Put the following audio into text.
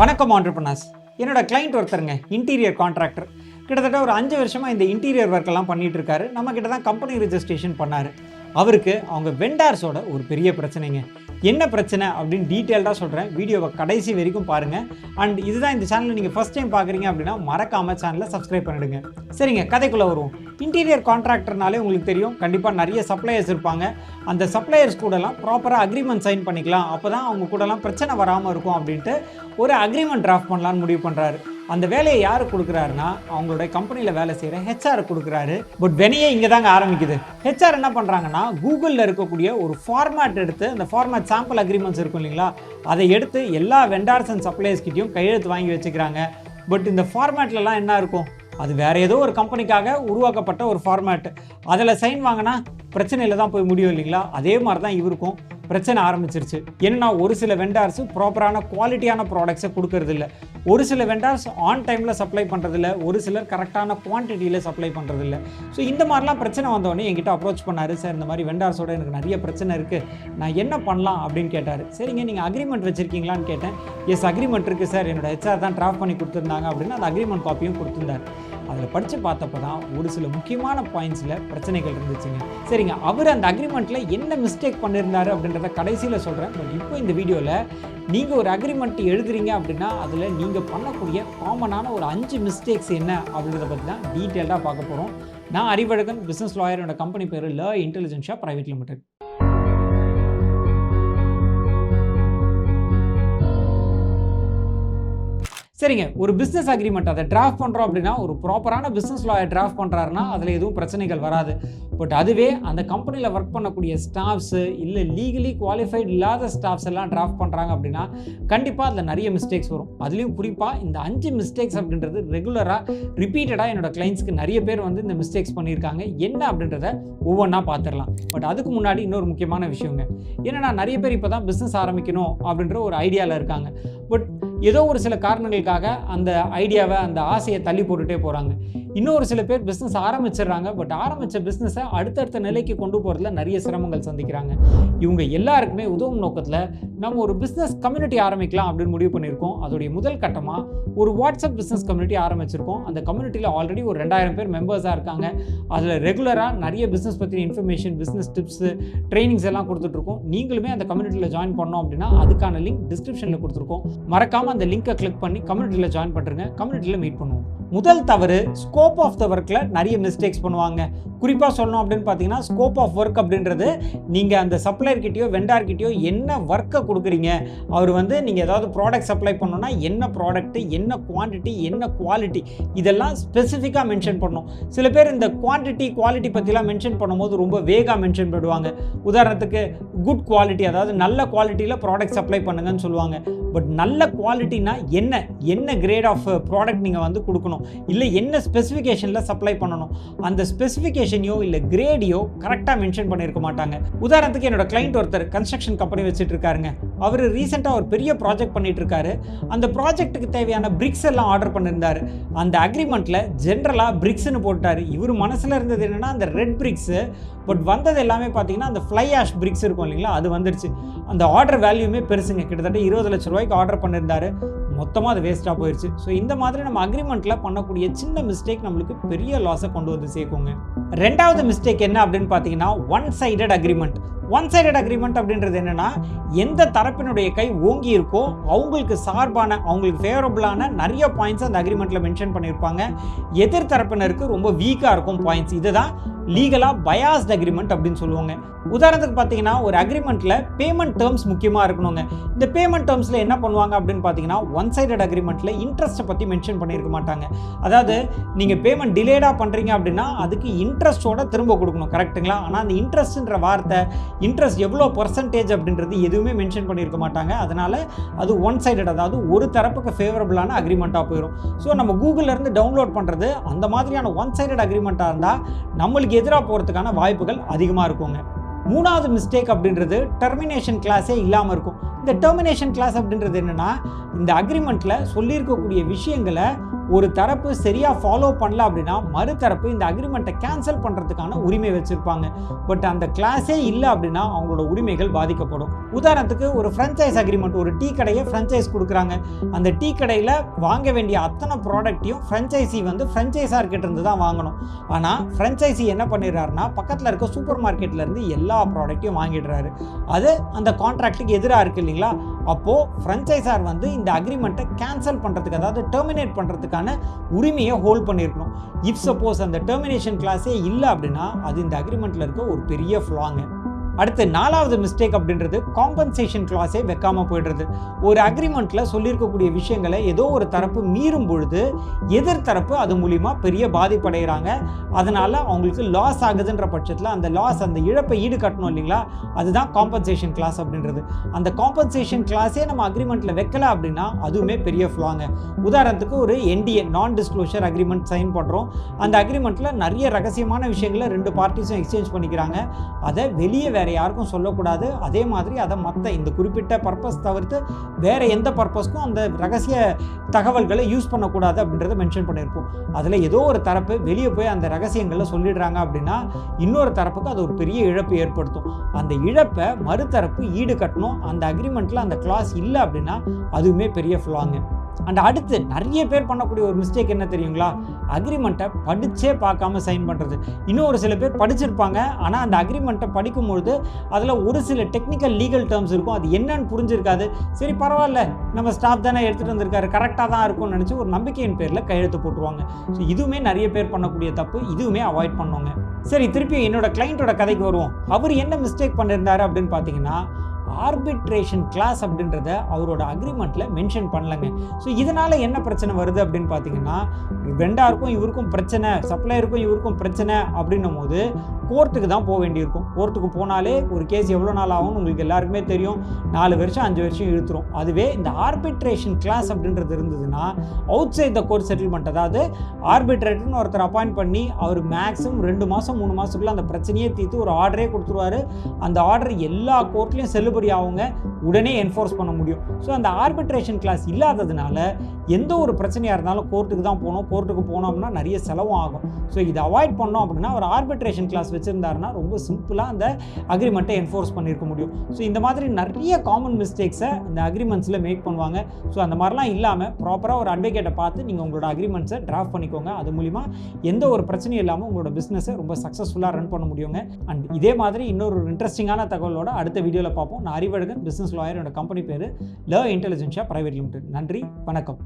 வணக்கம் ஆண்டர்பிரனர்ஸ். என்னோட client ஒருத்தருங்க interior contractor. கிட்டத்தட்ட ஒரு 5 வருஷமாக இந்த இன்டீரியர் ஒர்க்கெல்லாம் பண்ணிட்டு இருக்காரு. நம்ம கிட்ட தான் கம்பெனி ரெஜிஸ்ட்ரேஷன் பண்ணார். அவருக்கு அவங்க வெண்டார்ஸோட ஒரு பெரிய பிரச்சனைங்க. என்ன பிரச்சனை அப்படின்னு டீட்டெயில்டாக சொல்கிறேன். வீடியோவை கடைசி வரைக்கும் பாருங்கள். அண்ட் இதுதான் இந்த சேனலை நீங்கள் ஃபஸ்ட் டைம் பார்க்குறீங்க அப்படின்னா மறக்காமல் சேனலை சப்ஸ்கிரைப் பண்ணிடுங்க. சரிங்க, கதைக்குள்ளே வருவோம். இன்டீரியர் கான்ட்ராக்டர்னாலே உங்களுக்கு தெரியும், கண்டிப்பாக நிறைய சப்ளையர்ஸ் இருப்பாங்க. அந்த சப்ளையர்ஸ் கூடலாம் ப்ராப்பராக அக்ரிமெண்ட் சைன் பண்ணிக்கலாம். அப்போ தான் அவங்க கூடலாம் பிரச்சனை வராமல் இருக்கும் அப்படின்ட்டு ஒரு அக்ரிமெண்ட் டிராஃப்ட் பண்ணலான்னு முடிவு பண்ணுறாரு. அந்த வேலையை யார் கொடுக்குறாருன்னா அவங்களுடைய கம்பெனியில் வேலை செய்கிற ஹெச்ஆர் கொடுக்குறாரு. பட் வெனையே இங்கே தாங்க ஆரம்பிக்குது. ஹெச்ஆர் என்ன பண்ணுறாங்கன்னா கூகுளில் இருக்கக்கூடிய ஒரு ஃபார்மேட் எடுத்து, அந்த ஃபார்மேட் சாம்பிள் அக்ரிமெண்ட்ஸ் இருக்கும் இல்லைங்களா, அதை எடுத்து எல்லா வெண்டார்ஸ் அண்ட் சப்ளையர்ஸ்கிட்டையும் கையெழுத்து வாங்கி வச்சுக்கிறாங்க. பட் இந்த ஃபார்மேட்லலாம் என்ன இருக்கும், அது வேறு ஏதோ ஒரு கம்பெனிக்காக உருவாக்கப்பட்ட ஒரு ஃபார்மேட். அதில் சைன் வாங்கினா பிரச்சனையில் தான் போய் முடியும் இல்லைங்களா. அதே மாதிரி தான் இவருக்கும் பிரச்சனை ஆரம்பிச்சிருச்சு. என்னன்னா, ஒரு சில வெண்டார்ஸ் ப்ராப்பரான குவாலிட்டியான ப்ராடக்ட்ஸை கொடுக்கறது இல்லை. ஒரு சில வெண்டார்ஸ் ஆன் டைமில் சப்ளை பண்ணுறதில்ல. ஒரு சிலர் கரெக்டான குவான்டிட்டியில் சப்ளை பண்ணுறதில்ல. ஸோ இந்த மாதிரிலாம் பிரச்சனை வந்தோடனே என்கிட்ட அப்ரோச் பண்ணார். சார், இந்த மாதிரி வெண்டார்ஸோட எனக்கு நிறைய பிரச்சனை இருக்குது, நான் என்ன பண்ணலாம் அப்படின்னு கேட்டார். சரிங்க, நீங்கள் அக்ரிமெண்ட் வச்சுருக்கீங்களான்னு கேட்டேன். எஸ், அக்ரிமெண்ட் இருக்குது சார், என்னோட ஹெச்ஆர் தான் டிராஃப்ட் பண்ணி கொடுத்துருந்தாங்க அப்படின்னு அந்த அக்ரிமெண்ட் காப்பியும் கொடுத்துருந்தார். அதில் படித்து பார்த்தப்போ தான் ஒரு சில முக்கியமான பாயிண்ட்ஸில் பிரச்சனைகள் இருந்துச்சுங்க. சரிங்க, அவர் அந்த அக்ரிமெண்ட்டில் என்ன மிஸ்டேக் பண்ணியிருந்தார் அப்படின்றத கடைசியில் சொல்கிறேன். பட் இப்போ இந்த வீடியோவில் நீங்கள் ஒரு அக்ரிமெண்ட் எழுதுறீங்க அப்படின்னா அதில் நீங்கள் பண்ணக்கூடிய காமனான ஒரு 5 மிஸ்டேக்ஸ் என்ன அப்படின்றத பற்றி தான் டீட்டெயில்டாக பார்க்க போகிறோம். நான் அறிவழகன், பிஸ்னஸ் லாயர். என்னோட கம்பெனி பேர் ல இன்டெலிஜென்ஷா பிரைவேட் லிமிடெட். சரிங்க, ஒரு பிஸ்னஸ் அக்ரிமெண்ட் அதை டிராஃப்ட் பண்ணுறோம் அப்படின்னா ஒரு ப்ராப்பரான பிஸ்னஸ் லாயர் டிராஃப்ட் பண்ணுறாருன்னா அதில் எதுவும் பிரச்சனைகள் வராது. பட் அதுவே அந்த கம்பெனியில் ஒர்க் பண்ணக்கூடிய ஸ்டாஃப்ஸு இல்லை லீகலி குவாலிஃபைட் இல்லாத ஸ்டாஃப்ஸ் எல்லாம் டிராஃப்ட் பண்ணுறாங்க அப்படின்னா கண்டிப்பாக அதில் நிறைய மிஸ்டேக்ஸ் வரும். அதுலேயும் குறிப்பாக இந்த 5 மிஸ்டேக்ஸ் அப்படின்றது ரெகுலராக ரிப்பீட்டடாக என்னோட கிளைண்ட்ஸ்க்கு நிறைய பேர் வந்து இந்த மிஸ்டேக்ஸ் பண்ணியிருக்காங்க. என்ன அப்படின்றத ஒவ்வொன்றா பார்த்துடலாம். பட் அதுக்கு முன்னாடி இன்னொரு முக்கியமான விஷயங்க என்னென்னா, நிறைய பேர் இப்போ தான் பிஸ்னஸ் ஆரம்பிக்கணும் அப்படின்ற ஒரு ஐடியாவில் இருக்காங்க. பட் ஏதோ ஒரு சில காரணங்களுக்காக அந்த ஐடியாவை, அந்த ஆசையை தள்ளி போட்டுகிட்டே போகிறாங்க. இன்னொரு சில பேர் பிஸ்னஸ் ஆரம்பிச்சிடுறாங்க. பட் ஆரம்பித்த பிஸ்னஸை அடுத்தடுத்த நிலைக்கு கொண்டு போகிறதுல நிறைய சிரமங்கள் சந்திக்கிறாங்க. இவங்க எல்லாருக்குமே உதவும் நோக்கத்தில் நம்ம ஒரு பிஸ்னஸ் கம்யூனிட்டி ஆரம்பிக்கலாம் அப்படின்னு முடிவு பண்ணியிருக்கோம். அதோடைய முதல் கட்டமாக ஒரு வாட்ஸ்அப் பிஸ்னஸ் கம்யூனிட்டி ஆரம்பிச்சிருக்கோம். அந்த கம்யூனிட்டியில் ஆல்ரெடி ஒரு 2000 பேர் மெம்பர்ஸாக இருக்காங்க. அதில் ரெகுலராக நிறைய பிஸ்னஸ் பற்றின இன்ஃபர்மேஷன், பிஸ்னஸ் டிப்ஸு, ட்ரைனிங்ஸ் எல்லாம் கொடுத்துட்ருக்கோம். நீங்களுமே அந்த கம்யூனிட்டியில் ஜாயின் பண்ணோம் அப்படின்னா அதுக்கான லிங்க் டிஸ்கிரிப்ஷனில் கொடுத்துருக்கோம். மறக்காமல் அந்த லிங்கை கிளிக் பண்ணி கம்யூனிட்டியில் ஜாயின் பண்ணுறங்க. கம்யூனிட்டியில் மீட் பண்ணுவோம். முதல் தவறு, ஸ்கோப் ஆஃப் த ஒர்க்கில் நிறைய மிஸ்டேக்ஸ் பண்ணுவாங்க. குறிப்பாக சொல்லணும் அப்படின்னு பார்த்தீங்கன்னா, ஸ்கோப் ஆஃப் ஒர்க் அப்படின்றது நீங்கள் அந்த சப்ளையர்கிட்டயோ வெண்டார்கிட்டயோ என்ன ஒர்க்கை கொடுக்குறீங்க, அவர் வந்து நீங்கள் ஏதாவது ப்ராடக்ட் சப்ளை பண்ணணும்னா என்ன ப்ராடக்ட்டு, என்ன குவான்டிட்டி, என்ன குவாலிட்டி, இதெல்லாம் ஸ்பெசிஃபிக்காக மென்ஷன் பண்ணணும். சில பேர் இந்த குவான்டிட்டி குவாலிட்டி பற்றிலாம் மென்ஷன் பண்ணும்போது ரொம்ப வேகாக மென்ஷன் பண்ணுவாங்க. உதாரணத்துக்கு குட் குவாலிட்டி, அதாவது நல்ல குவாலிட்டியில் ப்ராடக்ட் சப்ளை பண்ணுங்கன்னு சொல்லுவாங்க. பட் நல்ல குவாலிட்டினா என்ன கிரேட் ஆஃப் ப்ராடக்ட் நீங்கள் வந்து கொடுக்கணும், இல்லை என்ன ஸ்பெசிஃபிகேஷனில் சப்ளை பண்ணணும், அந்த ஸ்பெசிஃபிகேஷனையோ இல்லை கிரேடையோ கரெக்டாக மென்ஷன் பண்ணியிருக்க மாட்டாங்க. உதாரணத்துக்கு என்னோட கிளைண்ட் ஒருத்தர் கன்ஸ்ட்ரக்ஷன் கம்பெனி வச்சுட்டு இருக்காருங்க. அவர் ரீசெண்டாக ஒரு பெரிய ப்ராஜெக்ட் பண்ணிட்டு இருக்காரு. அந்த ப்ராஜெக்ட்டுக்கு தேவையான பிரிக்ஸ் எல்லாம் ஆர்டர் பண்ணியிருந்தாரு. அந்த அக்ரிமெண்ட்டில் ஜென்ரலாக பிரிக்ஸ்னு போட்டார். இவர் மனசில் இருந்தது என்னென்னா அந்த ரெட் பிரிக்ஸு. பட் வந்தது எல்லாமே பார்த்தீங்கன்னா அந்த ஃப்ளை ஆஷ் பிரிக்ஸ் இருக்கும் இல்லைங்களா, அது வந்துருச்சு. அந்த ஆர்டர் வேல்யூமே பெருசுங்க, கிட்டத்தட்ட 20 லட்ச ரூபாய்க்கு ஆர்டர் பண்ணியிருந்தாரு. மொத்தமாக அது வேஸ்ட்டாக போயிடுச்சு. ஸோ இந்த மாதிரி நம்ம அக்ரிமெண்ட்டில் பண்ணக்கூடிய சின்ன மிஸ்டேக் நம்மளுக்கு பெரிய லாஸை கொண்டு வந்து சேர்க்குங்க. ரெண்டாவது மிஸ்டேக் என்ன அப்படின்னு பார்த்தீங்கன்னா, one sided agreement. One sided agreement அப்படின்றது என்னென்னா, எந்த தரப்பினுடைய கை ஓங்கி இருக்கோ அவங்களுக்கு சார்பான, அவங்களுக்கு ஃபேவரபுளான நிறைய பாயிண்ட்ஸ் அந்த அக்ரிமெண்ட்டில் மென்ஷன் பண்ணியிருப்பாங்க. எதிர் தரப்பினருக்கு ரொம்ப வீக்காக இருக்கும் பாயிண்ட்ஸ். இதுதான் லீகலாக பயாஸ்ட் அக்ரிமெண்ட் அப்படின்னு சொல்லுவாங்க. உதாரணத்துக்கு பார்த்தீங்கன்னா, ஒரு அக்ரிமெண்ட்டில் பேமெண்ட் டேர்ம்ஸ் முக்கியமாக இருக்கணுங்க. இந்த பேமெண்ட் டேர்ம்ஸில் என்ன பண்ணுவாங்க அப்படின்னு பார்த்தீங்கன்னா, ஒன் சைடட் அக்ரிமெண்ட்டில் இன்ட்ரெஸ்ட்டை பற்றி மென்ஷன் பண்ணியிருக்க மாட்டாங்க. அதாவது நீங்கள் பேமெண்ட் டிலேடாக பண்ணுறீங்க அப்படின்னா அதுக்கு இன்ட்ரெஸ்ட்டோட திரும்ப கொடுக்கணும், கரெக்டுங்களா? ஆனால் அந்த இன்ட்ரெஸ்ட்ன்ற வார்த்தை, இன்ட்ரெஸ்ட் எவ்வளோ பர்சன்டேஜ் அப்படின்றது எதுவுமே மென்ஷன் பண்ணியிருக்க மாட்டாங்க. அதனால் அது ஒன் சைடட், அதாவது ஒரு தரப்புக்கு ஃபேவரபுளான அக்ரிமெண்ட்டாக போயிடும். ஸோ நம்ம கூகுளிலேருந்து டவுன்லோட் பண்ணுறது அந்த மாதிரியான ஒன் சைடட் அக்ரிமெண்ட்டாக இருந்தால் நம்மளுக்கு எதிராக போகிறதுக்கான வாய்ப்புகள் அதிகமாக இருக்குங்க. மூணாவது மிஸ்டேக் அப்படின்றது டெர்மினேஷன் கிளாஸே இல்லாமல் இருக்கும். இந்த டெர்மினேஷன் கிளாஸ் அப்படின்றது என்னன்னா, இந்த அக்ரிமெண்ட்டில் சொல்லியிருக்கக்கூடிய விஷயங்களை ஒரு தரப்பு சரியாக ஃபாலோ பண்ணல அப்படின்னா மறுதரப்பு இந்த அக்ரிமெண்ட்டை கேன்சல் பண்ணுறதுக்கான உரிமை வச்சுருப்பாங்க. பட் அந்த கிளாஸே இல்லை அப்படின்னா அவங்களோட உரிமைகள் பாதிக்கப்படும். உதாரணத்துக்கு ஒரு ஃப்ரான்ச்சைஸ் அக்ரிமெண்ட், ஒரு டீ கடையை ஃப்ரான்ச்சைஸ் கொடுக்குறாங்க. அந்த டீ கடையில் வாங்க வேண்டிய அத்தனை ப்ராடக்ட்டையும் ஃப்ரான்ச்சைசி வந்து ஃப்ரான்ச்சைஸார்கிட்ட இருந்து தான் வாங்கணும். ஆனால் ஃப்ரான்ச்சைசி என்ன பண்ணிடுறாருன்னா பக்கத்தில் இருக்க சூப்பர் மார்க்கெட்லேருந்து எல்லா ப்ராடக்ட்டையும் வாங்கிடுறாரு. அது அந்த கான்ட்ராக்டுக்கு எதிராக இருக்குது இல்லைங்களா? அப்போது ஃப்ரான்ச்சைஸார் வந்து இந்த அக்ரிமெண்ட்டை கேன்சல் பண்ணுறதுக்கு, அதாவது டெர்மினேட் பண்ணுறதுக்கான உரிமையை ஹோல்ட் பண்ணியிருக்கணும். இஃப் சப்போஸ் அந்த டெர்மினேஷன் கிளாஸே இல்லை அப்படின்னா அது இந்த அக்ரிமெண்ட்டில் இருக்க ஒரு பெரிய ஃப்ளாங்க. அடுத்து 4வது மிஸ்டேக் அப்படின்றது காம்பன்சேஷன் கிளாஸே வைக்காமல் போய்டுறது. ஒரு அக்ரிமெண்ட்டில் சொல்லியிருக்கக்கூடிய விஷயங்களை ஏதோ ஒரு தரப்பு மீறும் பொழுது எதிர்த்தரப்பு அது மூலிமா பெரிய பாதிப்படைகிறாங்க. அதனால் அவங்களுக்கு லாஸ் ஆகுதுன்ற பட்சத்தில் அந்த லாஸ், அந்த இழப்பை ஈடு கட்டணும் இல்லைங்களா? அதுதான் காம்பன்சேஷன் கிளாஸ் அப்படின்றது. அந்த காம்பன்சேஷன் கிளாஸே நம்ம அக்ரிமெண்ட்டில் வைக்கல அப்படின்னா அதுவுமே பெரிய ஃப்ளாங்க. உதாரணத்துக்கு ஒரு NDA, நான் டிஸ்க்ளோஷர் அக்ரிமெண்ட் சைன் பண்ணுறோம். அந்த அக்ரிமெண்ட்டில் நிறைய ரகசியமான விஷயங்களை 2 பார்ட்டிஸும் எக்ஸ்சேஞ்ச் பண்ணிக்கிறாங்க. அதை வெளியே வேறு யாருக்கும் சொல்லக்கூடாது. அதே மாதிரி அதை மற்ற இந்த குறிப்பிட்ட பர்பஸ் தவிர்த்து வேறு எந்த பர்பஸ்க்கும் அந்த ரகசிய தகவல்களை யூஸ் பண்ணக்கூடாது அப்படின்றத மென்ஷன் பண்ணியிருப்போம். அதில் ஏதோ ஒரு தரப்பு வெளியே போய் அந்த ரகசியங்களை சொல்லிடுறாங்க அப்படின்னா இன்னொரு தரப்புக்கு அது ஒரு பெரிய இழப்பு ஏற்படுத்தும். அந்த இழப்பை மறுதரப்பு ஈடு கட்டணும். அந்த அக்ரிமெண்ட்டில் அந்த கிளாஸ் இல்லை அப்படின்னா அதுவுமே பெரிய ஃப்ளாங்க. அண்ட் அடுத்து நிறைய பேர் பண்ணக்கூடிய ஒரு மிஸ்டேக் என்ன தெரியுங்களா? அக்ரிமெண்ட்டை படித்தே பார்க்காம சைன் பண்ணுறது. இன்னும் ஒரு சில பேர் படிச்சிருப்பாங்க, ஆனால் அந்த அக்ரிமெண்ட்டை படிக்கும்பொழுது அதில் ஒரு சில டெக்னிக்கல் லீகல் டேர்ம்ஸ் இருக்கும், அது என்னன்னு புரிஞ்சிருக்காது. சரி பரவாயில்ல, நம்ம ஸ்டாஃப் தானே எடுத்துகிட்டு வந்திருக்காரு, கரெக்டாக தான் இருக்கும்னு நினச்சி ஒரு நம்பிக்கையின் பேரில் கையெழுத்து போட்டுருவாங்க. ஸோ இதுவுமே நிறைய பேர் பண்ணக்கூடிய தப்பு. இதுவுமே அவாய்ட் பண்ணுவாங்க. சரி, திருப்பி என்னோட கிளைண்ட்டோட கதைக்கு வருவோம். அவர் என்ன மிஸ்டேக் பண்ணியிருந்தாரு அப்படின்னு பார்த்தீங்கன்னா, ஆர்பிட்ரேஷன் கிளாஸ் அப்படின்றத அவரோட அக்ரிமெண்ட்டில் மென்ஷன் பண்ணலங்க. ஸோ இதனால் என்ன பிரச்சனை வருது அப்படின்னு பார்த்தீங்கன்னா, வெண்டாருக்கும் இவருக்கும் பிரச்சனை, சப்ளையருக்கும் இவருக்கும் பிரச்சனை அப்படின்னும் போது கோர்ட்டுக்கு தான் போக வேண்டியிருக்கும். கோர்ட்டுக்கு போனாலே ஒரு கேஸ் எவ்வளோ நாள் ஆகும்னு உங்களுக்கு எல்லாருக்குமே தெரியும். 4 வருஷம் 5 வருஷம் இழுத்துரும். அதுவே இந்த ஆர்பிட்ரேஷன் கிளாஸ் அப்படின்றது இருந்ததுன்னா outside the court settlement, அதாவது ஆர்பிட்ரேட்டர்னு ஒருத்தர் அப்பாயிண்ட் பண்ணி அவர் மேக்ஸிமம் 2 மாதம் 3 மாதத்துக்குள்ள அந்த பிரச்சனையே தீர்த்து ஒரு ஆர்டரே கொடுத்துருவாரு. அந்த ஆர்டர் எல்லா கோர்ட்லேயும் செல்லுபடி அவங்க உடனே என்ஃபோர்ஸ் பண்ண முடியும். ஸோ அந்த ஆர்பிட்ரேஷன் கிளாஸ் இல்லாததுனால எந்த ஒரு பிரச்சனையாக இருந்தாலும் கோர்ட்டுக்கு தான் போகணும். கோர்ட்டுக்கு போனோம்னா நிறைய செலவும் ஆகும். ஸோ இதை அவாய்ட் பண்ணோம் அப்படின்னா ஒரு ஆர்பிட்ரேஷன் கிளாஸ் வச்சுருந்தாருன்னா ரொம்ப சிம்பிளாக அந்த அக்ரிமெண்ட்டை என்ஃபோர்ஸ் பண்ணியிருக்க முடியும். ஸோ இந்த மாதிரி நிறைய காமன் மிஸ்டேக்ஸை இந்த அக்ரிமெண்ட்ஸில் மேக் பண்ணுவாங்க. ஸோ அந்த மாதிரிலாம் இல்லாமல் ப்ராப்பராக ஒரு அட்வொகேட்டை பார்த்து நீங்கள் உங்களோட அக்ரிமெண்ட்ஸை டிராஃப்ட் பண்ணிக்கோங்க. அது மூலிமா எந்த ஒரு பிரச்சனையும் இல்லாமல் உங்களோட பிஸ்னஸை ரொம்ப சக்ஸஸ்ஃபுல்லாக ரன் பண்ண முடியுங்க. அண்ட் இதே மாதிரி இன்னொரு இன்ட்ரெஸ்டிங்கான தகவலோட அடுத்த வீடியோவில் பார்ப்போம். நான் அறிவழகன், பிஸ்னஸ் லாயர். என்னோட கம்பெனி பேர் ல இன்டெலிஜென்ஷியா பிரைவேட் லிமிடெட். நன்றி, வணக்கம்.